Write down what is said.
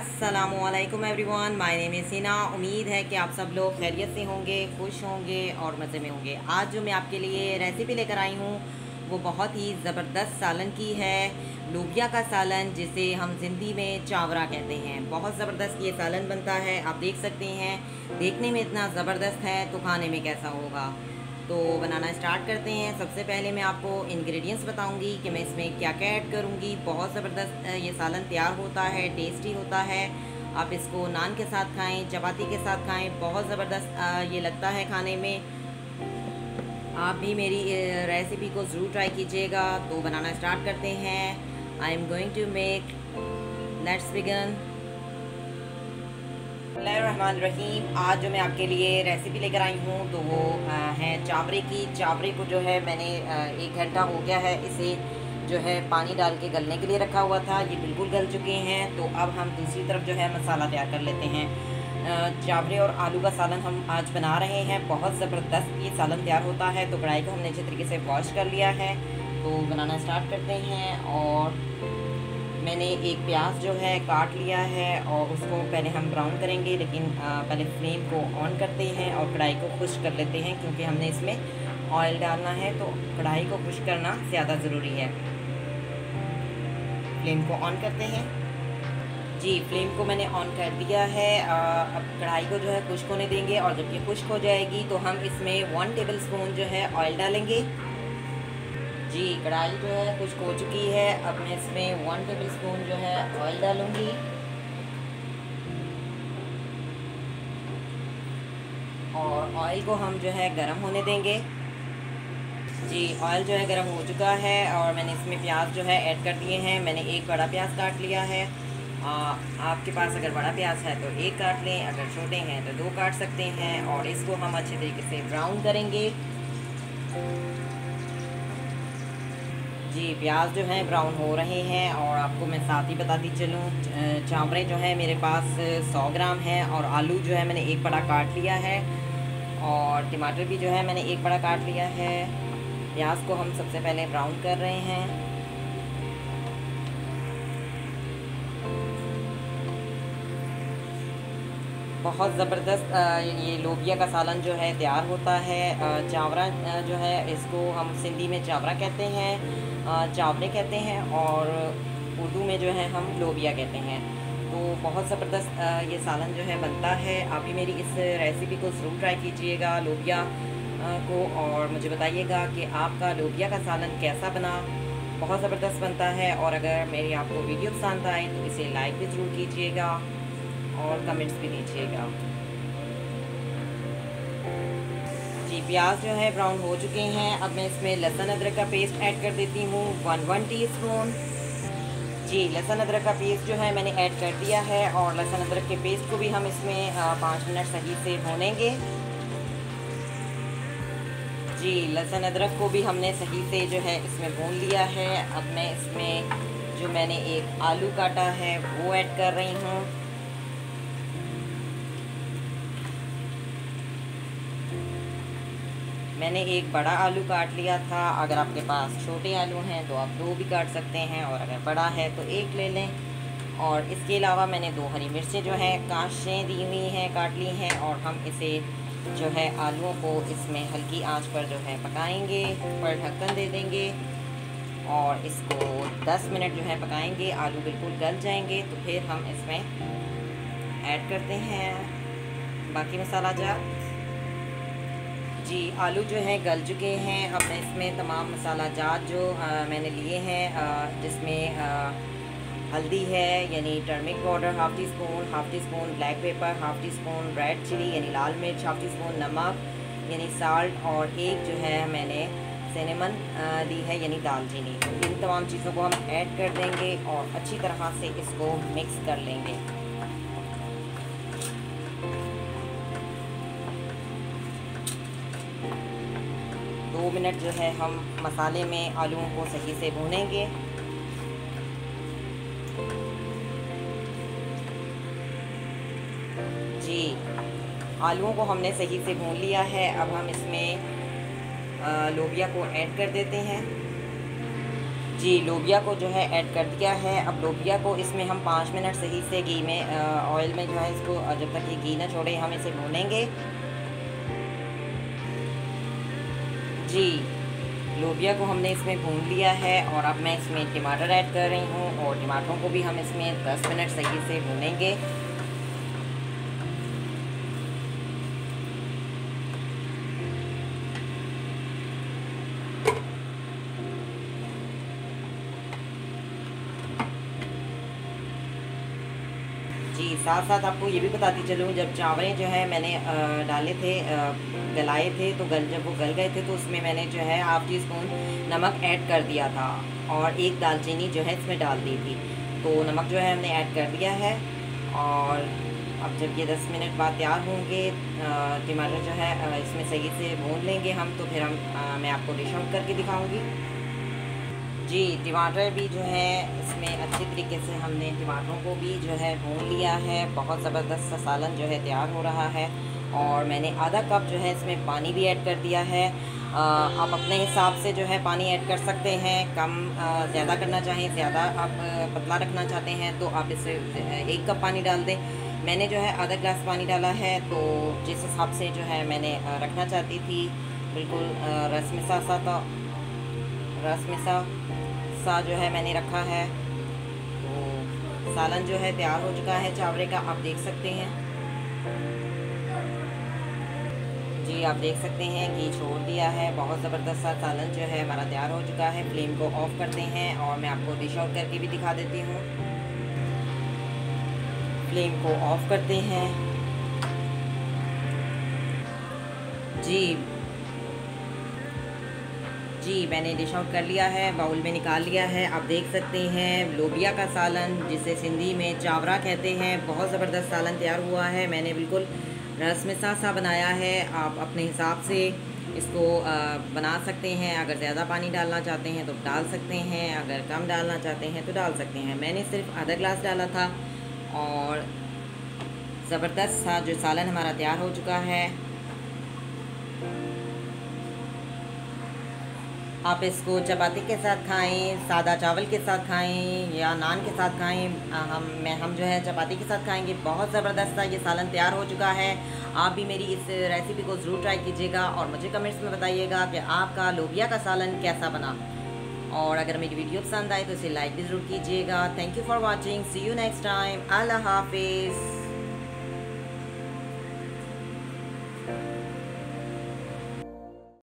अस्सलामुअलैकुम everyone, my name is सीना। उम्मीद है कि आप सब लोग खैरियत से होंगे, खुश होंगे और मज़े में होंगे। आज जो मैं आपके लिए रेसिपी लेकर आई हूँ वो बहुत ही ज़बरदस्त सालन की है, लोबिया का सालन, जिसे हम सिंधी में चावरा कहते हैं। बहुत ज़बरदस्त ये सालन बनता है, आप देख सकते हैं। देखने में इतना ज़बरदस्त है तो खाने में कैसा होगा। तो बनाना स्टार्ट करते हैं। सबसे पहले मैं आपको इंग्रेडिएंट्स बताऊंगी कि मैं इसमें क्या क्या ऐड करूंगी। बहुत ज़बरदस्त ये सालन तैयार होता है, टेस्टी होता है। आप इसको नान के साथ खाएं, चपाती के साथ खाएं, बहुत ज़बरदस्त ये लगता है खाने में। आप भी मेरी रेसिपी को ज़रूर ट्राई कीजिएगा। तो बनाना स्टार्ट करते हैं। I am going to make, let's begin. बिस्मिल्लाहिर्रहमानिर्रहीम। आज जो मैं आपके लिए रेसिपी लेकर आई हूँ तो वो है चावरे की। चावरे को जो है मैंने 1 घंटा हो गया है इसे जो है पानी डाल के गलने के लिए रखा हुआ था। ये बिल्कुल गल चुके हैं। तो अब हम दूसरी तरफ जो है मसाला तैयार कर लेते हैं। चावरे और आलू का सालन हम आज बना रहे हैं। बहुत ज़बरदस्त ये सालन तैयार होता है। तो कढ़ाई को हमने अच्छे तरीके से वॉश कर लिया है। तो बनाना स्टार्ट करते हैं। और मैंने एक प्याज जो है काट लिया है और उसको पहले हम ब्राउन करेंगे, लेकिन पहले फ्लेम को ऑन करते हैं और कढ़ाई को खुश्क कर लेते हैं, क्योंकि हमने इसमें ऑयल डालना है तो कढ़ाई को खुश्क करना ज़्यादा ज़रूरी है। फ्लेम को ऑन करते हैं। जी, फ्लेम को मैंने ऑन कर दिया है। अब कढ़ाई को जो है खुश्क होने देंगे और जब ये खुश्क हो जाएगी तो हम इसमें 1 टेबल स्पून जो है ऑयल डालेंगे। जी, कढ़ाई जो है खुश्क हो चुकी है। अब मैं इसमें 1 टेबल स्पून जो है ऑयल डालूंगी। और ऑयल को हम जो है गरम होने देंगे। जी, ऑयल जो है गरम हो चुका है और मैंने इसमें प्याज जो है ऐड कर दिए हैं। मैंने एक बड़ा प्याज काट लिया है। आपके पास अगर बड़ा प्याज है तो 1 काट लें, अगर छोटे हैं तो 2 काट सकते हैं। और इसको हम अच्छे तरीके से ब्राउन करेंगे। जी, प्याज जो है ब्राउन हो रहे हैं। और आपको मैं साथ ही बताती चलूँ, चावरे जो है मेरे पास 100 ग्राम है और आलू जो है मैंने 1 बड़ा काट लिया है और टमाटर भी जो है मैंने 1 बड़ा काट लिया है। प्याज को हम सबसे पहले ब्राउन कर रहे हैं। बहुत ज़बरदस्त ये लोबिया का सालन जो है तैयार होता है। चावरा जो है इसको हम सिंधी में चावरा कहते हैं, चावरे कहते हैं, और उर्दू में जो है हम लोबिया कहते हैं। तो बहुत ज़बरदस्त ये सालन जो है बनता है। आप भी मेरी इस रेसिपी को ज़रूर ट्राई कीजिएगा, लोबिया को, और मुझे बताइएगा कि आपका लोबिया का सालन कैसा बना। बहुत ज़बरदस्त बनता है। और अगर मेरी आपको वीडियो पसंद आए तो इसे लाइक भी ज़रूर कीजिएगा और कमेंट्स भी दीजिएगा। जी, प्याज जो है ब्राउन हो चुके हैं। अब मैं इसमें लहसुन अदरक का पेस्ट ऐड कर देती हूँ, 1 टीस्पून। जी, लहसुन अदरक का पेस्ट जो है मैंने ऐड कर दिया है और लहसुन अदरक के पेस्ट को भी हम इसमें 5 मिनट सही से भूनेंगे। जी, लहसुन अदरक को भी हमने सही से जो है इसमें भून लिया है। अब मैं इसमें जो मैंने एक आलू काटा है वो ऐड कर रही हूँ। मैंने एक बड़ा आलू काट लिया था। अगर आपके पास छोटे आलू हैं तो आप 2 भी काट सकते हैं, और अगर बड़ा है तो 1 ले लें। और इसके अलावा मैंने 2 हरी मिर्चें जो हैं कांचें दी हुई हैं, काट ली हैं। और हम इसे जो है आलूओं को इसमें हल्की आंच पर जो है पकाएंगे, पर ढक्कन दे देंगे और इसको 10 मिनट जो है पकाएंगे। आलू बिल्कुल गल जाएंगे तो फिर हम इसमें ऐड करते हैं बाकी मसाला जात। जी, आलू जो है गल चुके हैं। अब मैं इसमें तमाम मसाला जात जो मैंने लिए हैं, जिसमें हल्दी है यानी turmeric powder ½ teaspoon, ½ teaspoon black pepper, ½ teaspoon red chilli यानी लाल मिर्च, ½ टीस्पून नमक यानी साल्ट, और एक जो है मैंने सिनेमन ली है यानी दालचीनी। इन तमाम चीज़ों को हम ऐड कर देंगे और अच्छी तरह से इसको मिक्स कर लेंगे। 2 मिनट जो है हम मसाले में आलूओं को सही से भूनेंगे। जी, आलूओं को हमने सही से भून लिया है। अब हम इसमें लोबिया को ऐड कर देते हैं। जी लोबिया को जो है ऐड कर दिया है। अब लोबिया को इसमें हम 5 मिनट सही से घी में ऑयल में जो है इसको जब तक ये घी ना छोड़े हम इसे भूनेंगे। जी लोबिया को हमने इसमें भून लिया है और अब मैं इसमें टमाटर ऐड कर रही हूँ और टमाटरों को भी हम इसमें 10 मिनट सही से भूनेंगे। जी साथ साथ आपको ये भी बताती चलूँ, जब चावल जो है मैंने डाले थे गलाए थे तो जब वो गल गए थे तो उसमें मैंने जो है हाफ़ टी स्पून नमक ऐड कर दिया था और एक दालचीनी जो है इसमें डाल दी थी। तो नमक जो है हमने ऐड कर दिया है और अब जब ये 10 मिनट बाद तैयार होंगे, टमाटर जो है इसमें सही से भून लेंगे हम, तो फिर मैं आपको डिश आउट करके दिखाऊँगी। जी टमाटर भी जो है इसमें अच्छे तरीके से हमने टमाटरों को भी जो है भून लिया है। बहुत ज़बरदस्त सा सालन जो है तैयार हो रहा है और मैंने आधा कप जो है इसमें पानी भी ऐड कर दिया है। आप अपने हिसाब से जो है पानी ऐड कर सकते हैं, कम ज़्यादा करना चाहें, ज़्यादा आप पतला रखना चाहते हैं तो आप इससे 1 कप पानी डाल दें। मैंने जो है आधा ग्लास पानी डाला है, तो जिस हिसाब से जो है मैंने रखना चाहती थी, बिल्कुल रसमिसा सा जो है मैंने रखा है। तो सालन जो है तैयार हो चुका है चावले का, आप देख सकते हैं। जी आप देख सकते हैं घी छोड़ दिया है। बहुत ज़बरदस्त सा सालन जो है हमारा तैयार हो चुका है। फ्लेम को ऑफ करते हैं और मैं आपको डिश आउट करके भी दिखा देती हूँ। फ्लेम को ऑफ करते हैं। जी मैंने डिश आउट कर लिया है, बाउल में निकाल लिया है। आप देख सकते हैं लोबिया का सालन, जिसे सिंधी में चावरा कहते हैं। बहुत ज़बरदस्त सालन तैयार हुआ है। मैंने बिल्कुल रसमिसा सा बनाया है। आप अपने हिसाब से इसको बना सकते हैं। अगर ज़्यादा पानी डालना चाहते हैं तो डाल सकते हैं, अगर कम डालना चाहते हैं तो डाल सकते हैं। मैंने सिर्फ आधा ग्लास डाला था और ज़बरदस्त सा जो सालन हमारा तैयार हो चुका है। आप इसको चपाती के साथ खाएं, सादा चावल के साथ खाएं या नान के साथ खाएं। हम जो है चपाती के साथ खाएंगे। बहुत ज़बरदस्त सा ये सालन तैयार हो चुका है। आप भी मेरी इस रेसिपी को ज़रूर ट्राई कीजिएगा और मुझे कमेंट्स में बताइएगा कि आपका लोबिया का सालन कैसा बना। और अगर मेरी वीडियो पसंद आए तो इसे लाइक भी ज़रूर कीजिएगा। Thank you for watching. See you next time. अल्लाह हाफिज़।